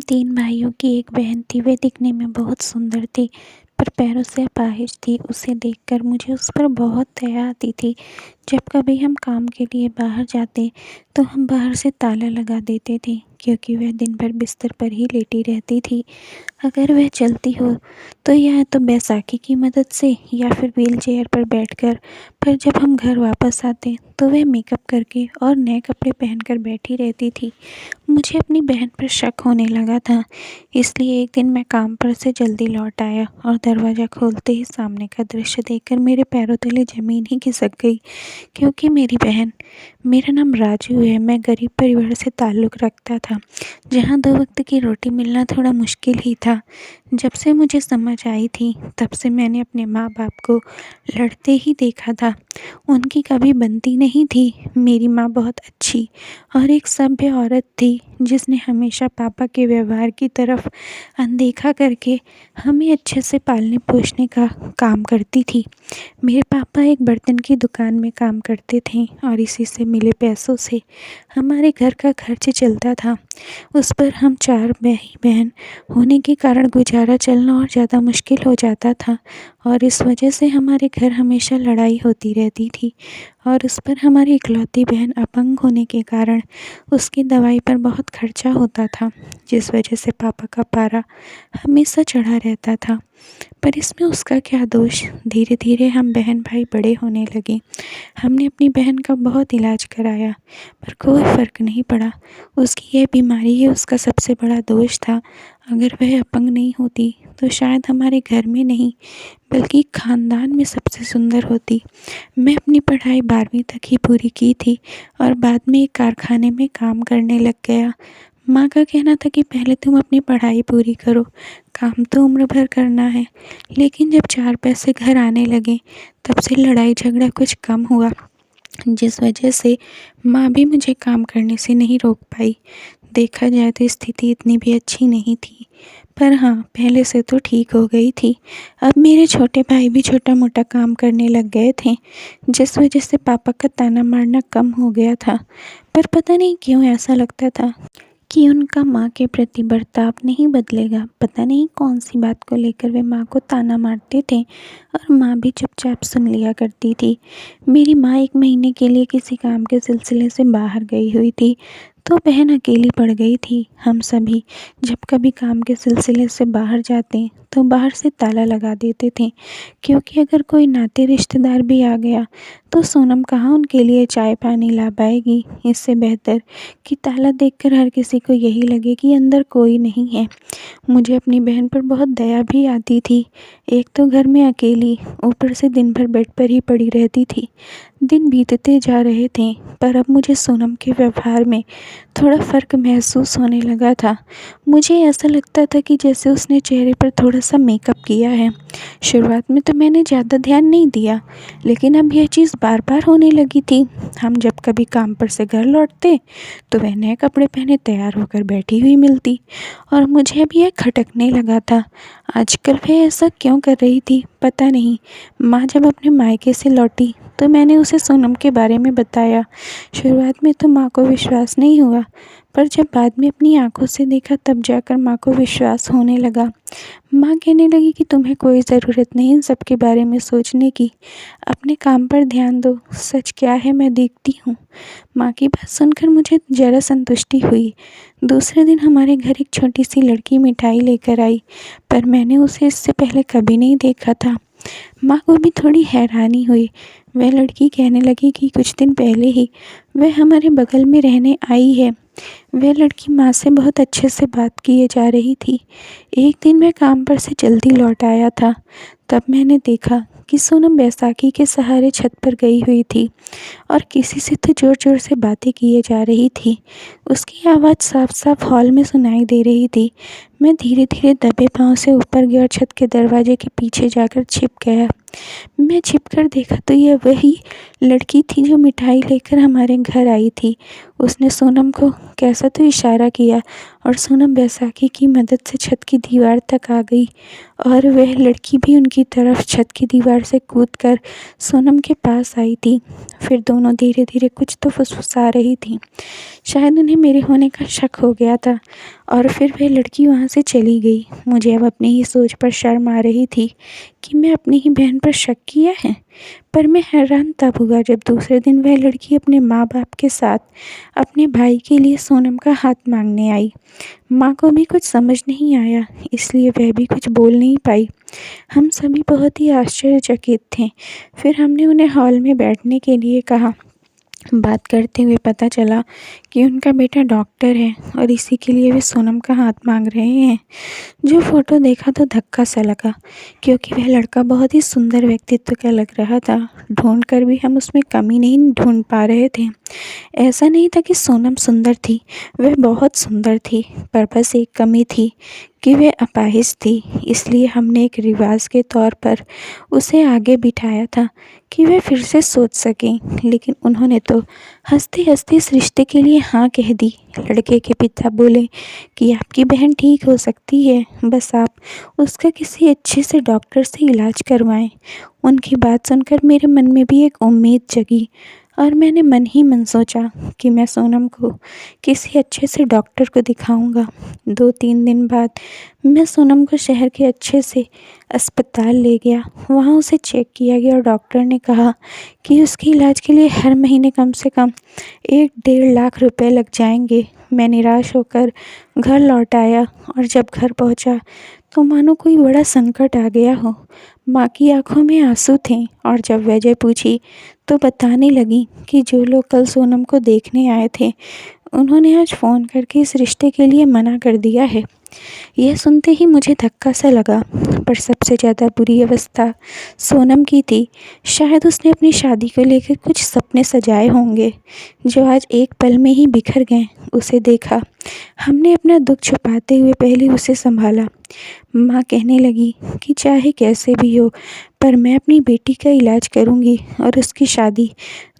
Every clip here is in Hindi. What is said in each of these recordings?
3 भाइयों की एक बहन थी। वह दिखने में बहुत सुंदर थी, पर पैरों से अपाहिज थी। उसे देखकर मुझे उस पर बहुत दया आती थी। जब कभी हम काम के लिए बाहर जाते, तो हम बाहर से ताला लगा देते थे, क्योंकि वह दिन भर बिस्तर पर ही लेटी रहती थी। अगर वह चलती हो, तो या तो बैसाखी की मदद से या फिर व्हीलचेयर पर बैठकर। पर जब हम घर वापस आते, तो वह मेकअप करके और नए कपड़े पहनकर बैठी रहती थी। मुझे अपनी बहन पर शक होने लगा था, इसलिए एक दिन मैं काम पर से जल्दी लौट आया और दरवाज़ा खोलते ही सामने का दृश्य देखकर मेरे पैरों तले ज़मीन ही खिसक गई। क्योंकि मेरी बहन, मेरा नाम राजू है, मैं गरीब परिवार से ताल्लुक़ रखता था, जहाँ 2 वक्त की रोटी मिलना थोड़ा मुश्किल ही था। जब से मुझे समझ आई थी, तब से मैंने अपने माँ बाप को लड़ते ही देखा था। उनकी कभी बनती नहीं थी। मेरी माँ बहुत अच्छी और एक सभ्य औरत थी, जिसने हमेशा पापा के व्यवहार की तरफ अनदेखा करके हमें अच्छे से पालने पोसने का काम करती थी। मेरे पापा एक बर्तन की दुकान में काम करते थे और इसी से मिले पैसों से हमारे घर का खर्च चलता था। उस पर हम 4 भाई बहन होने के कारण गुजारा चलना और ज़्यादा मुश्किल हो जाता था, और इस वजह से हमारे घर हमेशा लड़ाई होती रहती थी। और उस पर हमारी इकलौती बहन अपंग होने के कारण उसकी दवाई पर बहुत खर्चा होता था, जिस वजह से पापा का पारा हमेशा चढ़ा रहता था। पर इसमें उसका क्या दोष। धीरे धीरे हम बहन भाई बड़े होने लगे। हमने अपनी बहन का बहुत इलाज कराया, पर कोई फ़र्क नहीं पड़ा। उसकी यह बीमारी ही उसका सबसे बड़ा दोष था। अगर वह अपंग नहीं होती, तो शायद हमारे घर में नहीं, बल्कि खानदान में सबसे सुंदर होती। मैं अपनी पढ़ाई 12वीं तक ही पूरी की थी और बाद में एक कारखाने में काम करने लग गया। माँ का कहना था कि पहले तुम अपनी पढ़ाई पूरी करो, काम तो उम्र भर करना है। लेकिन जब 4 पैसे घर आने लगे, तब से लड़ाई झगड़ा कुछ कम हुआ, जिस वजह से माँ भी मुझे काम करने से नहीं रोक पाई। देखा जाए तो स्थिति इतनी भी अच्छी नहीं थी, पर हाँ, पहले से तो ठीक हो गई थी। अब मेरे छोटे भाई भी छोटा मोटा काम करने लग गए थे, जिस वजह से पापा का ताना मारना कम हो गया था। पर पता नहीं क्यों ऐसा लगता था कि उनका माँ के प्रति बर्ताव नहीं बदलेगा। पता नहीं कौन सी बात को लेकर वे माँ को ताना मारते थे, और माँ भी चुपचाप सुन लिया करती थी। मेरी माँ 1 महीने के लिए किसी काम के सिलसिले से बाहर गई हुई थी, तो बहन अकेली पड़ गई थी। हम सभी जब कभी काम के सिलसिले से बाहर जाते, तो बाहर से ताला लगा देते थे, क्योंकि अगर कोई नाते रिश्तेदार भी आ गया, तो सोनम कहाँ उनके लिए चाय पानी ला पाएगी। इससे बेहतर कि ताला देखकर हर किसी को यही लगे कि अंदर कोई नहीं है। मुझे अपनी बहन पर बहुत दया भी आती थी। एक तो घर में अकेली, ऊपर से दिन भर बेड पर ही पड़ी रहती थी। दिन बीतते जा रहे थे, पर अब मुझे सोनम के व्यवहार में थोड़ा फ़र्क महसूस होने लगा था। मुझे ऐसा लगता था कि जैसे उसने चेहरे पर थोड़ा सा मेकअप किया है। शुरुआत में तो मैंने ज़्यादा ध्यान नहीं दिया, लेकिन अब यह चीज़ बार बार होने लगी थी। हम जब कभी काम पर से घर लौटते, तो वह नए कपड़े पहने तैयार होकर बैठी हुई मिलती, और मुझे अब यह खटकने लगा था। आजकल वह ऐसा क्यों कर रही थी, पता नहीं। माँ जब अपने मायके से लौटी, तो मैंने उसे सोनम के बारे में बताया। शुरुआत में तो माँ को विश्वास नहीं हुआ, पर जब बाद में अपनी आंखों से देखा, तब जाकर माँ को विश्वास होने लगा। माँ कहने लगी कि तुम्हें कोई ज़रूरत नहीं इन सब के बारे में सोचने की, अपने काम पर ध्यान दो। सच क्या है, मैं देखती हूँ। माँ की बात सुनकर मुझे ज़रा संतुष्टि हुई। दूसरे दिन हमारे घर एक छोटी सी लड़की मिठाई लेकर आई, पर मैंने उसे इससे पहले कभी नहीं देखा था। माँ को भी थोड़ी हैरानी हुई। वह लड़की कहने लगी कि कुछ दिन पहले ही वह हमारे बगल में रहने आई है। वह लड़की माँ से बहुत अच्छे से बात किए जा रही थी। एक दिन मैं काम पर से जल्दी लौट आया था, तब मैंने देखा कि सोनम बैसाखी के सहारे छत पर गई हुई थी और किसी से तो ज़ोर ज़ोर से बातें किए जा रही थी। उसकी आवाज़ साफ साफ हॉल में सुनाई दे रही थी। मैं धीरे-धीरे दबे पाँव से ऊपर गया और छत के दरवाजे के पीछे जाकर छिप गया। मैं छिपकर देखा तो यह वही लड़की थी जो मिठाई लेकर हमारे घर आई थी। उसने सोनम को कैसा तो इशारा किया और सोनम बैसाखी की मदद से छत की दीवार तक आ गई और वह लड़की भी उनकी तरफ छत की दीवार से कूदकर सोनम के पास आई थी। फिर दोनों धीरे-धीरे कुछ तो फुसफुसा रही थीं। शायद उन्हें मेरे होने का शक हो गया था और फिर वह लड़की वहाँ से चली गई। मुझे अब अपनी ही सोच पर शर्म आ रही थी कि मैं अपनी ही बहन पर शक किया है। पर मैं हैरान तब हुआ जब दूसरे दिन वह लड़की अपने माँ बाप के साथ अपने भाई के लिए सोनम का हाथ मांगने आई। माँ को भी कुछ समझ नहीं आया, इसलिए वह भी कुछ बोल नहीं पाई। हम सभी बहुत ही आश्चर्यचकित थे। फिर हमने उन्हें हॉल में बैठने के लिए कहा। बात करते हुए पता चला कि उनका बेटा डॉक्टर है और इसी के लिए वे सोनम का हाथ मांग रहे हैं। जो फ़ोटो देखा तो धक्का सा लगा, क्योंकि वह लड़का बहुत ही सुंदर व्यक्तित्व का लग रहा था। ढूंढ कर भी हम उसमें कमी नहीं ढूंढ पा रहे थे। ऐसा नहीं था कि सोनम सुंदर थी, वह बहुत सुंदर थी, पर बस एक कमी थी कि वह अपाहिज थी। इसलिए हमने एक रिवाज के तौर पर उसे आगे बिठाया था कि वह फिर से सोच सकें, लेकिन उन्होंने तो हंसते-हंसते इस रिश्ते के लिए हाँ कह दी। लड़के के पिता बोले कि आपकी बहन ठीक हो सकती है, बस आप उसका किसी अच्छे से डॉक्टर से इलाज करवाएं। उनकी बात सुनकर मेरे मन में भी एक उम्मीद जगी और मैंने मन ही मन सोचा कि मैं सोनम को किसी अच्छे से डॉक्टर को दिखाऊंगा। 2-3 दिन बाद मैं सोनम को शहर के अच्छे से अस्पताल ले गया। वहाँ उसे चेक किया गया और डॉक्टर ने कहा कि उसके इलाज के लिए हर महीने कम से कम 1-1.5 लाख रुपए लग जाएंगे। मैं निराश होकर घर लौट आया और जब घर पहुँचा तो मानो कोई बड़ा संकट आ गया हो। माँ की आंखों में आंसू थे और जब वजह पूछी तो बताने लगी कि जो लोग कल सोनम को देखने आए थे, उन्होंने आज फ़ोन करके इस रिश्ते के लिए मना कर दिया है। यह सुनते ही मुझे धक्का सा लगा, पर सबसे ज़्यादा बुरी अवस्था सोनम की थी। शायद उसने अपनी शादी को लेकर कुछ सपने सजाए होंगे, जो आज एक पल में ही बिखर गए। उसे देखा, हमने अपना दुख छुपाते हुए पहले उसे संभाला। माँ कहने लगी कि चाहे कैसे भी हो, पर मैं अपनी बेटी का इलाज करूँगी और उसकी शादी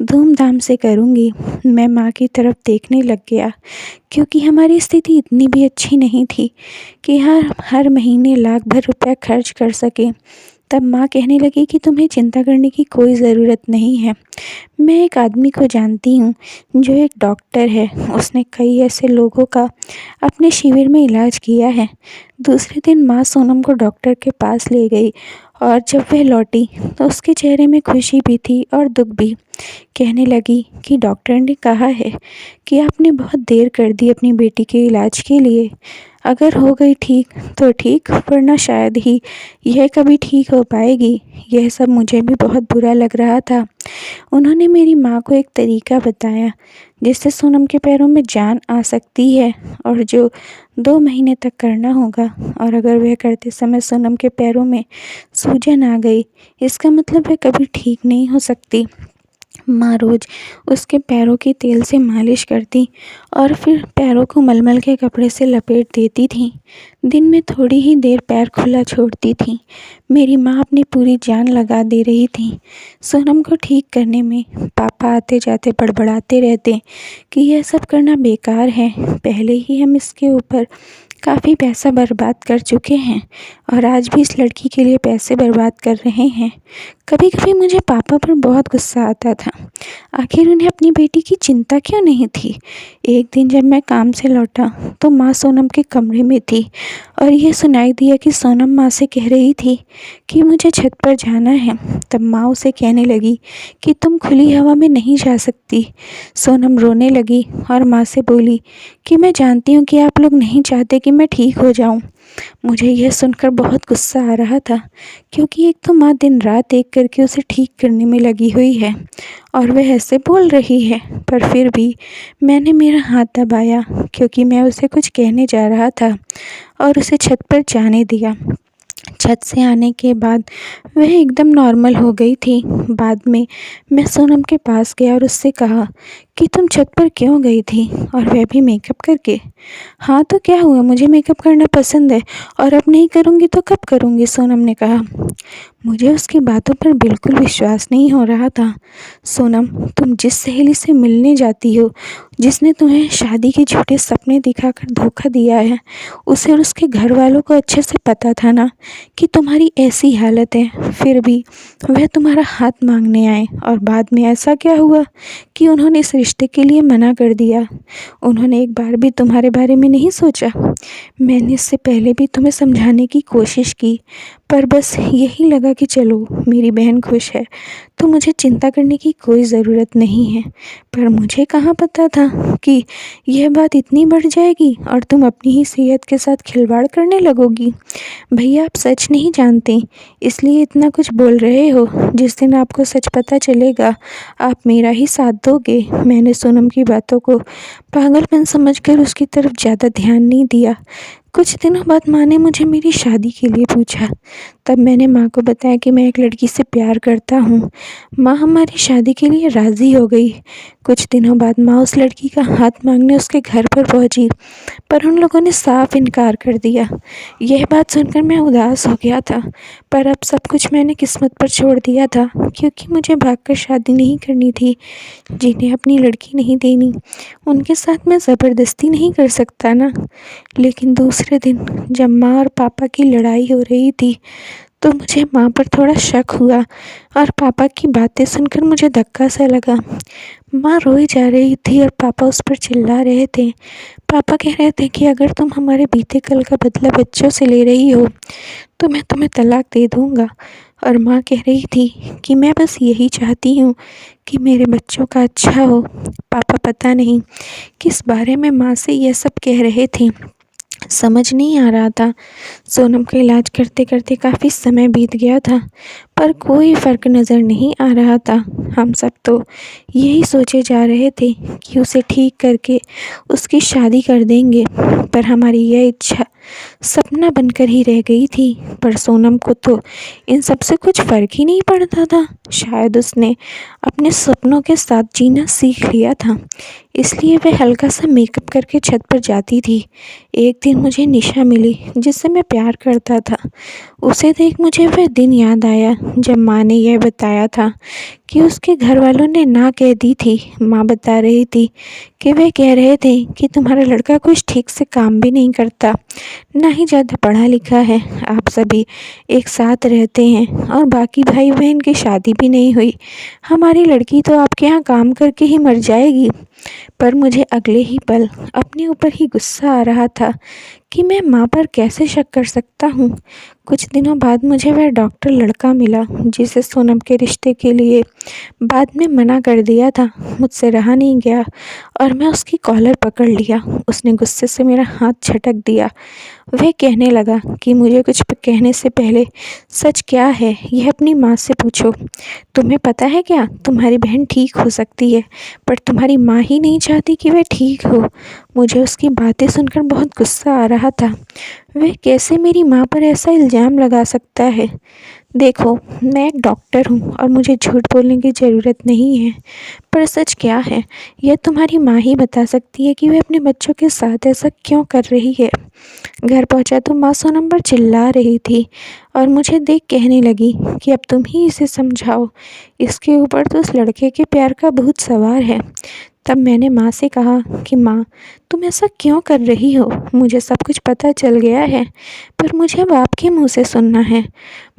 धूमधाम से करूँगी। मैं माँ की तरफ देखने लग गया, क्योंकि हमारी स्थिति इतनी भी अच्छी नहीं थी कि हर महीने लाख भर रुपया खर्च कर सकें। तब माँ कहने लगी कि तुम्हें चिंता करने की कोई ज़रूरत नहीं है। मैं एक आदमी को जानती हूँ जो एक डॉक्टर है। उसने कई ऐसे लोगों का अपने शिविर में इलाज किया है। दूसरे दिन माँ सोनम को डॉक्टर के पास ले गई और जब वह लौटी तो उसके चेहरे में खुशी भी थी और दुख भी। कहने लगी कि डॉक्टर ने कहा है कि आपने बहुत देर कर दी अपनी बेटी के इलाज के लिए। अगर हो गई ठीक तो ठीक, वरना शायद ही यह कभी ठीक हो पाएगी। यह सब मुझे भी बहुत बुरा लग रहा था। उन्होंने मेरी माँ को एक तरीका बताया जिससे सोनम के पैरों में जान आ सकती है और जो 2 महीने तक करना होगा। और अगर वह करते समय सोनम के पैरों में सूजन आ गई, इसका मतलब वह कभी ठीक नहीं हो सकती। माँ रोज़ उसके पैरों की तेल से मालिश करती और फिर पैरों को मलमल के कपड़े से लपेट देती थी। दिन में थोड़ी ही देर पैर खुला छोड़ती थी। मेरी माँ अपनी पूरी जान लगा दे रही थी सोनम को ठीक करने में। पापा आते जाते बड़बड़ाते रहते कि यह सब करना बेकार है, पहले ही हम इसके ऊपर काफ़ी पैसा बर्बाद कर चुके हैं और आज भी इस लड़की के लिए पैसे बर्बाद कर रहे हैं। कभी कभी मुझे पापा पर बहुत गुस्सा आता था। आखिर उन्हें अपनी बेटी की चिंता क्यों नहीं थी। एक दिन जब मैं काम से लौटा तो माँ सोनम के कमरे में थी और यह सुनाई दिया कि सोनम माँ से कह रही थी कि मुझे छत पर जाना है। तब माँ उसे कहने लगी कि तुम खुली हवा में नहीं जा सकती। सोनम रोने लगी और माँ से बोली कि मैं जानती हूँ कि आप लोग नहीं चाहते कि मैं ठीक हो जाऊँ। मुझे यह सुनकर बहुत गुस्सा आ रहा था, क्योंकि एक तो माँ दिन रात एक करके उसे ठीक करने में लगी हुई है और वह ऐसे बोल रही है। पर फिर भी मैंने मेरा हाथ दबाया, क्योंकि मैं उसे कुछ कहने जा रहा था और उसे छत पर जाने दिया। छत से आने के बाद वह एकदम नॉर्मल हो गई थी। बाद में मैं सोनम के पास गया और उससे कहा कि तुम छत पर क्यों गई थी, और वह भी मेकअप करके। हाँ तो क्या हुआ, मुझे मेकअप करना पसंद है, और अब नहीं करूँगी तो कब करूँगी, सोनम ने कहा। मुझे उसकी बातों पर बिल्कुल विश्वास नहीं हो रहा था। सोनम, तुम जिस सहेली से मिलने जाती हो, जिसने तुम्हें शादी के झूठे सपने दिखाकर धोखा दिया है, उसे और उसके घर वालों को अच्छे से पता था ना कि तुम्हारी ऐसी हालत है। फिर भी वह तुम्हारा हाथ मांगने आए, और बाद में ऐसा क्या हुआ कि उन्होंने इस रिश्ते के लिए मना कर दिया। उन्होंने एक बार भी तुम्हारे बारे में नहीं सोचा। मैंने इससे पहले भी तुम्हें समझाने की कोशिश की, पर बस यही लगा कि चलो मेरी बहन खुश है तो मुझे चिंता करने की कोई ज़रूरत नहीं है। पर मुझे कहाँ पता था कि यह बात इतनी बढ़ जाएगी और तुम अपनी ही सेहत के साथ खिलवाड़ करने लगोगी। भैया, आप सच नहीं जानते, इसलिए इतना कुछ बोल रहे हो। जिस दिन आपको सच पता चलेगा, आप मेरा ही साथ दोगे। मैंने सोनम की बातों को पागलपन समझकर उसकी तरफ ज़्यादा ध्यान नहीं दिया। कुछ दिनों बाद माँ ने मुझे मेरी शादी के लिए पूछा। तब मैंने माँ को बताया कि मैं एक लड़की से प्यार करता हूँ। माँ हमारी शादी के लिए राज़ी हो गई। कुछ दिनों बाद माँ उस लड़की का हाथ मांगने उसके घर पर पहुँची, पर उन लोगों ने साफ इनकार कर दिया। यह बात सुनकर मैं उदास हो गया था, पर अब सब कुछ मैंने किस्मत पर छोड़ दिया था, क्योंकि मुझे भागकर शादी नहीं करनी थी। जिन्हें अपनी लड़की नहीं देनी, उनके साथ मैं ज़बरदस्ती नहीं कर सकता ना। लेकिन दूसरे दिन जब माँ और पापा की लड़ाई हो रही थी, तो मुझे माँ पर थोड़ा शक हुआ, और पापा की बातें सुनकर मुझे धक्का सा लगा। माँ रोई जा रही थी और पापा उस पर चिल्ला रहे थे। पापा कह रहे थे कि अगर तुम हमारे बीते कल का बदला बच्चों से ले रही हो तो मैं तुम्हें तलाक दे दूँगा। और माँ कह रही थी कि मैं बस यही चाहती हूँ कि मेरे बच्चों का अच्छा हो। पापा पता नहीं किस बारे में माँ से यह सब कह रहे थे, समझ नहीं आ रहा था। सोनम का इलाज करते करते काफ़ी समय बीत गया था, पर कोई फ़र्क नज़र नहीं आ रहा था। हम सब तो यही सोचे जा रहे थे कि उसे ठीक करके उसकी शादी कर देंगे, पर हमारी यह इच्छा सपना बनकर ही रह गई थी। पर सोनम को तो इन सब से कुछ फ़र्क ही नहीं पड़ता था। शायद उसने अपने सपनों के साथ जीना सीख लिया था, इसलिए वह हल्का सा मेकअप करके छत पर जाती थी। एक दिन मुझे निशा मिली, जिससे मैं प्यार करता था। उसे देख मुझे वह दिन याद आया जब माँ ने यह बताया था कि उसके घर वालों ने ना कह दी थी। माँ बता रही थी कि वे कह रहे थे कि तुम्हारा लड़का कुछ ठीक से काम भी नहीं करता, ना ही ज़्यादा पढ़ा लिखा है। आप सभी एक साथ रहते हैं और बाकी भाई बहन की शादी भी नहीं हुई। हमारी लड़की तो आपके यहाँ काम करके ही मर जाएगी। पर मुझे अगले ही पल अपने ऊपर ही गुस्सा आ रहा था कि मैं माँ पर कैसे शक कर सकता हूँ। कुछ दिनों बाद मुझे वह डॉक्टर लड़का मिला जिसे सोनम के रिश्ते के लिए बाद में मना कर दिया था। मुझसे रहा नहीं गया और मैं उसकी कॉलर पकड़ लिया। उसने गुस्से से मेरा हाथ झटक दिया। वह कहने लगा कि मुझे कुछ कहने से पहले सच क्या है यह अपनी माँ से पूछो। तुम्हें पता है क्या, तुम्हारी बहन ठीक हो सकती है, पर तुम्हारी माँ ही नहीं चाहती कि वह ठीक हो। मुझे उसकी बातें सुनकर बहुत गुस्सा आ रहा था। वह कैसे मेरी माँ पर ऐसा इल्ज़ाम लगा सकता है। देखो, मैं एक डॉक्टर हूँ और मुझे झूठ बोलने की ज़रूरत नहीं है, पर सच क्या है यह तुम्हारी माँ ही बता सकती है कि वह अपने बच्चों के साथ ऐसा क्यों कर रही है। घर पहुँचा तो माँ सोनम पर चिल्ला रही थी और मुझे देख कहने लगी कि अब तुम ही इसे समझाओ, इसके ऊपर तो उस लड़के के प्यार का भूत सवार है। तब मैंने माँ से कहा कि माँ, तुम ऐसा क्यों कर रही हो। मुझे सब कुछ पता चल गया है, पर मुझे अब आपके मुँह से सुनना है।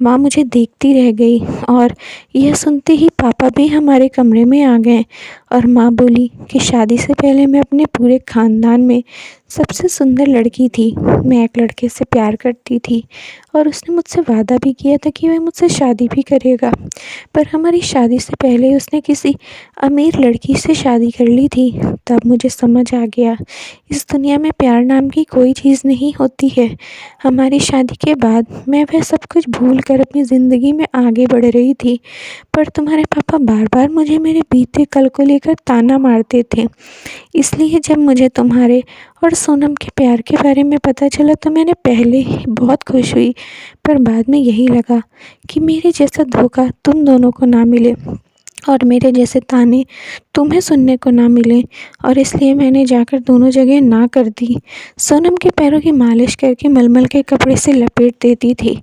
माँ मुझे देखती रह गई और यह सुनते ही पापा भी हमारे कमरे में आ गए और माँ बोली कि शादी से पहले मैं अपने पूरे ख़ानदान में सबसे सुंदर लड़की थी। मैं एक लड़के से प्यार करती थी और उसने मुझसे वादा भी किया था कि वह मुझसे शादी भी करेगा, पर हमारी शादी से पहले उसने किसी अमीर लड़की से शादी कर ली थी। तब मुझे समझ आ गया, इस दुनिया में प्यार नाम की कोई चीज़ नहीं होती है। हमारी शादी के बाद मैं वह सब कुछ भूल कर अपनी ज़िंदगी में आगे बढ़ रही थी, पर तुम्हारे पापा बार बार मुझे मेरे बीते कल को लेकर ताना मारते थे। इसलिए जब मुझे तुम्हारे और सोनम के प्यार के बारे में पता चला तो मैंने पहले ही बहुत खुश हुई, पर बाद में यही लगा कि मेरे जैसा धोखा तुम दोनों को ना मिले। और मेरे जैसे ताने तुम्हें सुनने को ना मिले, और इसलिए मैंने जाकर दोनों जगह ना कर दी। सोनम के पैरों की मालिश करके मलमल के कपड़े से लपेट देती थी,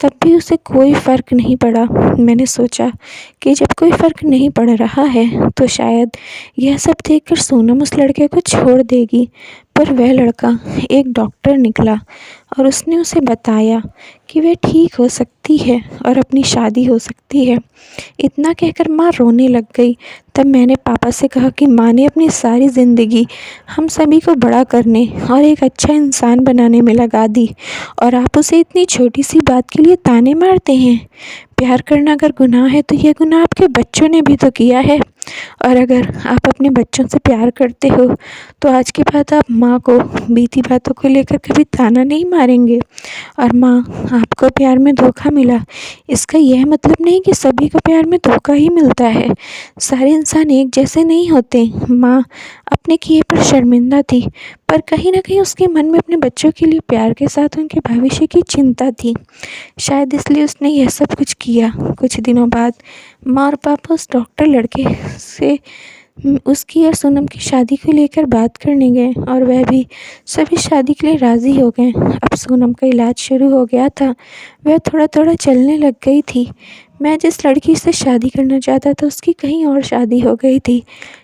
तब भी उसे कोई फ़र्क नहीं पड़ा। मैंने सोचा कि जब कोई फ़र्क नहीं पड़ रहा है तो शायद यह सब देखकर सोनम उस लड़के को छोड़ देगी। पर वह लड़का एक डॉक्टर निकला और उसने उसे बताया कि वह ठीक हो सकती है और अपनी शादी हो सकती है। इतना कहकर माँ रोने लग गई। तब मैंने पापा से कहा कि माँ ने अपनी सारी ज़िंदगी हम सभी को बड़ा करने और एक अच्छा इंसान बनाने में लगा दी, और आप उसे इतनी छोटी सी बात के लिए ताने मारते हैं। प्यार करना अगर गुनाह है तो यह गुनाह आपके बच्चों ने भी तो किया है, और अगर आप अपने बच्चों से प्यार करते हो तो आज के बाद आप माँ को बीती बातों को लेकर कभी ताना नहीं मारेंगे। और माँ, आपको प्यार में धोखा मिला, इसका यह मतलब नहीं कि सभी को प्यार में धोखा ही मिलता है। सारे इंसान एक जैसे नहीं होते। माँ अपने किए पर शर्मिंदा थी, पर कहीं ना कहीं उसके मन में अपने बच्चों के लिए प्यार के साथ उनके भविष्य की चिंता थी। शायद इसलिए उसने यह सब कुछ किया। कुछ दिनों बाद माँ और पापा उस डॉक्टर लड़के से उसकी और सोनम की शादी को लेकर बात करने गए, और वह भी सभी शादी के लिए राज़ी हो गए। अब सोनम का इलाज शुरू हो गया था, वह थोड़ा थोड़ा चलने लग गई थी। मैं जिस लड़की से शादी करना चाहता था उसकी कहीं और शादी हो गई थी,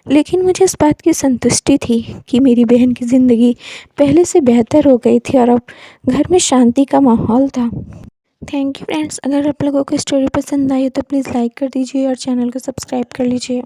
लेकिन मुझे इस बात की संतुष्टि थी कि मेरी बहन की ज़िंदगी पहले से बेहतर हो गई थी और अब घर में शांति का माहौल था। Thank you friends. अगर आप लोगों को स्टोरी पसंद आई हो तो प्लीज़ लाइक कर दीजिए और चैनल को सब्सक्राइब कर लीजिए।